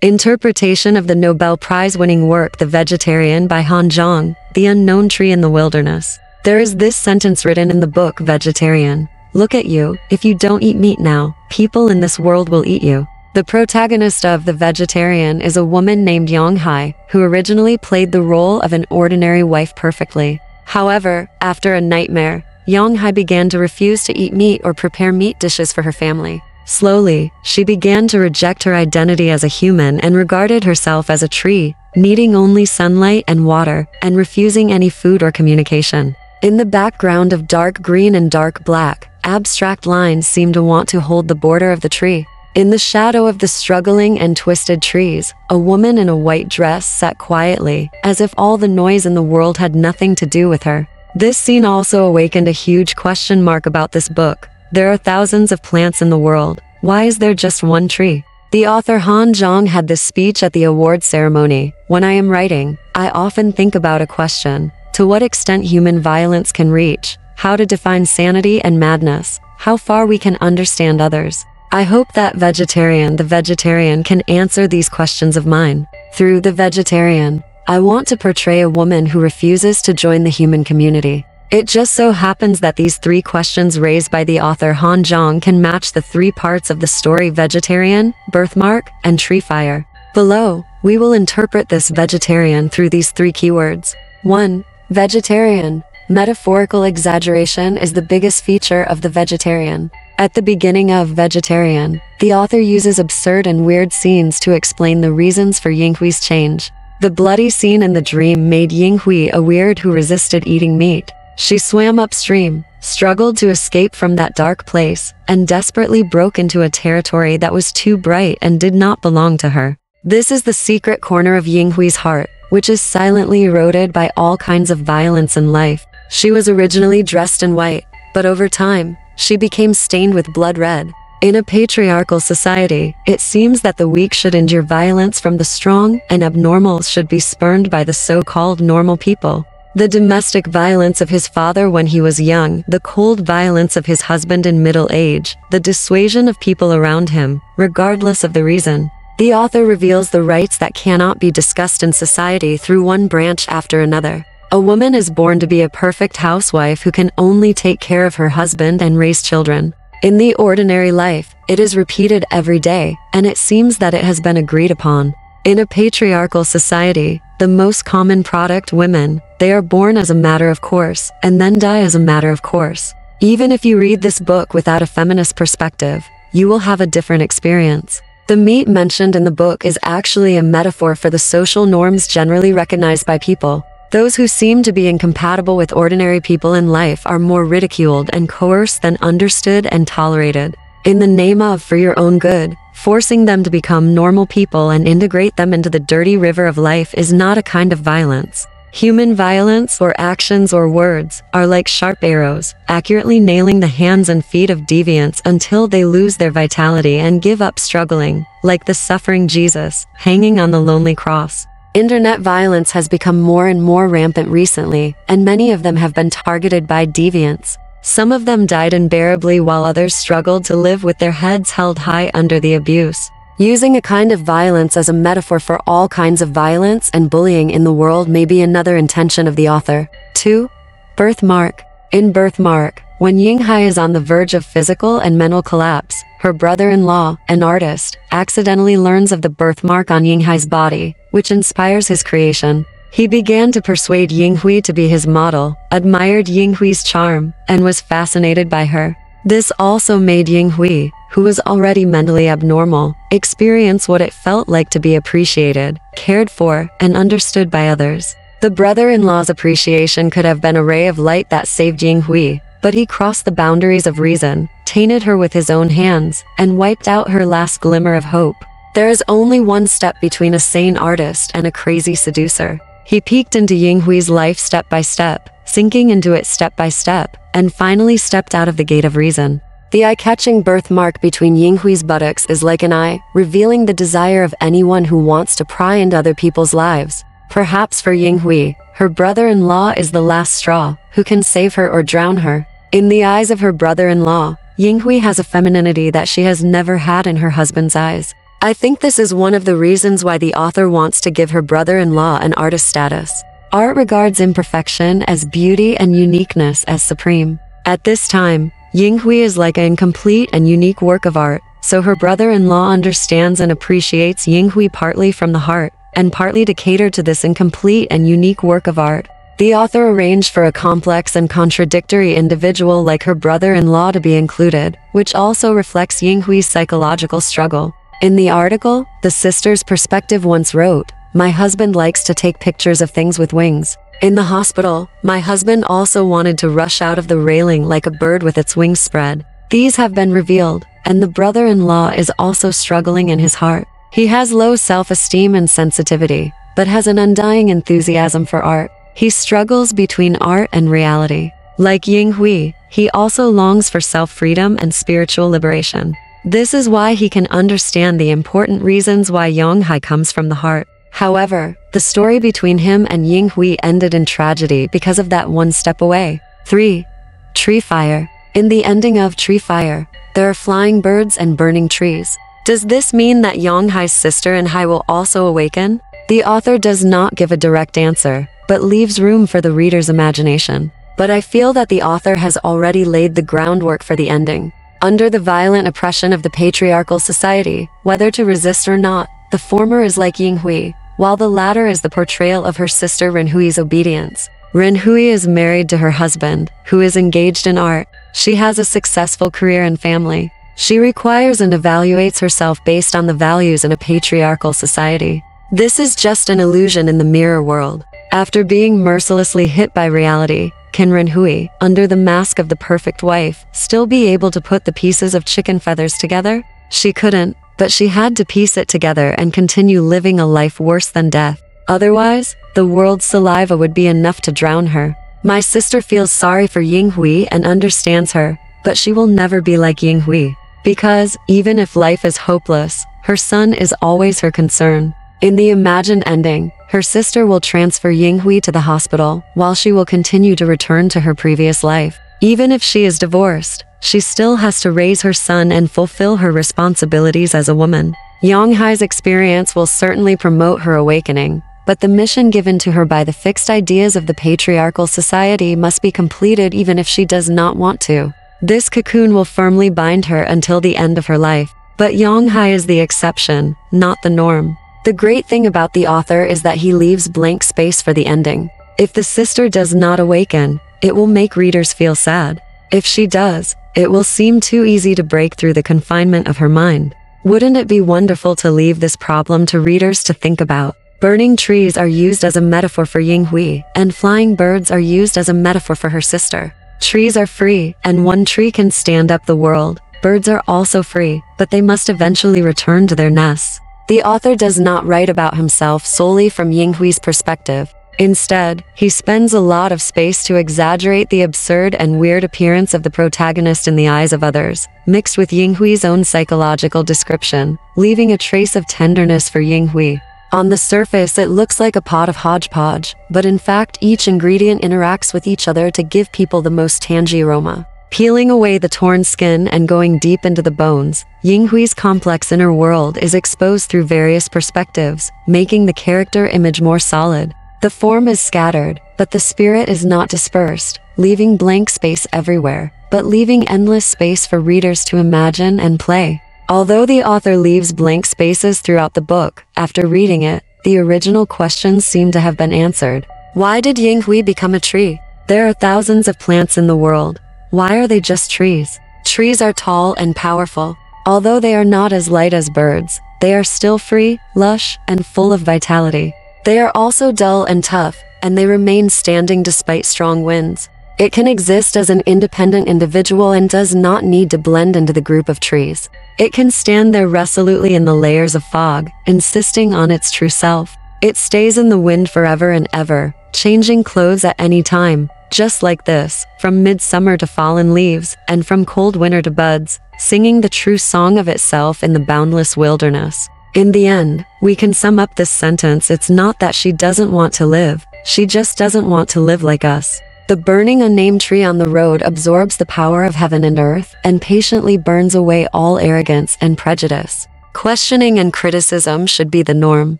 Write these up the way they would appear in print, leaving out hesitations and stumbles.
Interpretation of the Nobel Prize-winning work The Vegetarian by Han Jiang, The Unknown Tree in the Wilderness. There is this sentence written in the book Vegetarian. Look at you, if you don't eat meat now, people in this world will eat you. The protagonist of The Vegetarian is a woman named Yeong-hye, who originally played the role of an ordinary wife perfectly. However, after a nightmare, Yeong-hye began to refuse to eat meat or prepare meat dishes for her family. Slowly, she began to reject her identity as a human and regarded herself as a tree, needing only sunlight and water, and refusing any food or communication. In the background of dark green and dark black, abstract lines seem to want to hold the border of the tree. In the shadow of the struggling and twisted trees, a woman in a white dress sat quietly, as if all the noise in the world had nothing to do with her. This scene also awakened a huge question mark about this book. There are thousands of plants in the world. Why is there just one tree? The author Han Jiang had this speech at the award ceremony. When I am writing, I often think about a question. To what extent human violence can reach? How to define sanity and madness? How far we can understand others? I hope that The Vegetarian can answer these questions of mine. Through The Vegetarian, I want to portray a woman who refuses to join the human community. It just so happens that these three questions raised by the author Han Jiang can match the three parts of the story Vegetarian, Birthmark, and Tree Fire. Below, we will interpret this vegetarian through these three keywords. 1. Vegetarian. Metaphorical exaggeration is the biggest feature of The Vegetarian. At the beginning of Vegetarian, the author uses absurd and weird scenes to explain the reasons for Yeong-hye's change. The bloody scene in the dream made Yeong-hye a weird who resisted eating meat. She swam upstream, struggled to escape from that dark place, and desperately broke into a territory that was too bright and did not belong to her. This is the secret corner of Yeong-hye's heart, which is silently eroded by all kinds of violence in life. She was originally dressed in white, but over time, she became stained with blood red. In a patriarchal society, it seems that the weak should endure violence from the strong, and abnormals should be spurned by the so-called normal people. The domestic violence of his father when he was young, the cold violence of his husband in middle age, the dissuasion of people around him, regardless of the reason. The author reveals the rights that cannot be discussed in society through one branch after another. A woman is born to be a perfect housewife who can only take care of her husband and raise children. In the ordinary life, it is repeated every day, and it seems that it has been agreed upon. In a patriarchal society, the most common product women, they are born as a matter of course, and then die as a matter of course. Even if you read this book without a feminist perspective, you will have a different experience. The meat mentioned in the book is actually a metaphor for the social norms generally recognized by people. Those who seem to be incompatible with ordinary people in life are more ridiculed and coerced than understood and tolerated. In the name of for your own good, forcing them to become normal people and integrate them into the dirty river of life is not a kind of violence. Human violence or actions or words are like sharp arrows, accurately nailing the hands and feet of deviants until they lose their vitality and give up struggling, like the suffering Jesus, hanging on the lonely cross. Internet violence has become more and more rampant recently, and many of them have been targeted by deviants. Some of them died unbearably while others struggled to live with their heads held high under the abuse. Using a kind of violence as a metaphor for all kinds of violence and bullying in the world may be another intention of the author. 2. Birthmark. In Birthmark, when Yeong-hye is on the verge of physical and mental collapse, her brother-in-law, an artist, accidentally learns of the birthmark on Yeong-hye's body, which inspires his creation. He began to persuade Yeong-hye to be his model, admired Yeong-hye's charm, and was fascinated by her. This also made Yeong-hye, who was already mentally abnormal, experience what it felt like to be appreciated, cared for, and understood by others. The brother-in-law's appreciation could have been a ray of light that saved Yeong-hye, but he crossed the boundaries of reason, tainted her with his own hands, and wiped out her last glimmer of hope. There is only one step between a sane artist and a crazy seducer. He peeked into Yeong-hye's life step by step, sinking into it step by step, and finally stepped out of the gate of reason. The eye-catching birthmark between Yeong-hye's buttocks is like an eye, revealing the desire of anyone who wants to pry into other people's lives. Perhaps for Yeong-hye, her brother-in-law is the last straw, who can save her or drown her. In the eyes of her brother-in-law, Yeong-hye has a femininity that she has never had in her husband's eyes. I think this is one of the reasons why the author wants to give her brother-in-law an artist status. Art regards imperfection as beauty and uniqueness as supreme. At this time, Yeong-hye is like an incomplete and unique work of art, so her brother-in-law understands and appreciates Yeong-hye partly from the heart, and partly to cater to this incomplete and unique work of art. The author arranged for a complex and contradictory individual like her brother-in-law to be included, which also reflects Yeong-hye's psychological struggle. In the article, the sister's perspective once wrote, "My husband likes to take pictures of things with wings. In the hospital, my husband also wanted to rush out of the railing like a bird with its wings spread. These have been revealed, and the brother-in-law is also struggling in his heart. He has low self-esteem and sensitivity, but has an undying enthusiasm for art. He struggles between art and reality. Like Yeong-hye, he also longs for self-freedom and spiritual liberation. This is why he can understand the important reasons why Yeong-hye comes from the heart. However, the story between him and Yeong-hye ended in tragedy because of that one step away." 3. Tree fire. In the ending of Tree Fire, there are flying birds and burning trees. Does this mean that Yeong-hye's sister and Hye will also awaken? The author does not give a direct answer, but leaves room for the reader's imagination. But I feel that the author has already laid the groundwork for the ending. Under the violent oppression of the patriarchal society, whether to resist or not, the former is like Yeong-hye, while the latter is the portrayal of her sister Rin-hye's obedience. Rin-hye is married to her husband, who is engaged in art. She has a successful career and family. She requires and evaluates herself based on the values in a patriarchal society. This is just an illusion in the mirror world. After being mercilessly hit by reality, can Rin-hye, under the mask of the perfect wife, still be able to put the pieces of chicken feathers together? She couldn't, but she had to piece it together and continue living a life worse than death. Otherwise, the world's saliva would be enough to drown her. My sister feels sorry for Yeong-hye and understands her, but she will never be like Yeong-hye. Because, even if life is hopeless, her son is always her concern. In the imagined ending, her sister will transfer Yeong-hye to the hospital, while she will continue to return to her previous life. Even if she is divorced, she still has to raise her son and fulfill her responsibilities as a woman. Yeong-hye's experience will certainly promote her awakening, but the mission given to her by the fixed ideas of the patriarchal society must be completed even if she does not want to. This cocoon will firmly bind her until the end of her life. But Yeong-hye is the exception, not the norm. The great thing about the author is that he leaves blank space for the ending. If the sister does not awaken, it will make readers feel sad. If she does, it will seem too easy to break through the confinement of her mind. Wouldn't it be wonderful to leave this problem to readers to think about? Burning trees are used as a metaphor for Yeong-hye, and flying birds are used as a metaphor for her sister. Trees are free, and one tree can stand up the world. Birds are also free, but they must eventually return to their nests. The author does not write about himself solely from Yeong-hye's perspective. Instead, he spends a lot of space to exaggerate the absurd and weird appearance of the protagonist in the eyes of others, mixed with Yeong-hye's own psychological description, leaving a trace of tenderness for Yeong-hye. On the surface it looks like a pot of hodgepodge, but in fact each ingredient interacts with each other to give people the most tangy aroma. Peeling away the torn skin and going deep into the bones, Yeong-hye's complex inner world is exposed through various perspectives, making the character image more solid. The form is scattered, but the spirit is not dispersed, leaving blank space everywhere, but leaving endless space for readers to imagine and play. Although the author leaves blank spaces throughout the book, after reading it, the original questions seem to have been answered. Why did Yeong-hye become a tree? There are thousands of plants in the world. Why are they just trees? Trees are tall and powerful. Although they are not as light as birds, they are still free, lush, and full of vitality. They are also dull and tough, and they remain standing despite strong winds. It can exist as an independent individual and does not need to blend into the group of trees. It can stand there resolutely in the layers of fog, insisting on its true self. It stays in the wind forever and ever, changing clothes at any time, just like this, from midsummer to fallen leaves, and from cold winter to buds, singing the true song of itself in the boundless wilderness. In the end, we can sum up this sentence: it's not that she doesn't want to live, she just doesn't want to live like us. The burning unnamed tree on the road absorbs the power of heaven and earth, and patiently burns away all arrogance and prejudice. Questioning and criticism should be the norm.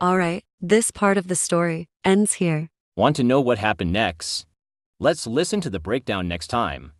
Alright, this part of the story ends here. Want to know what happened next? Let's listen to the breakdown next time.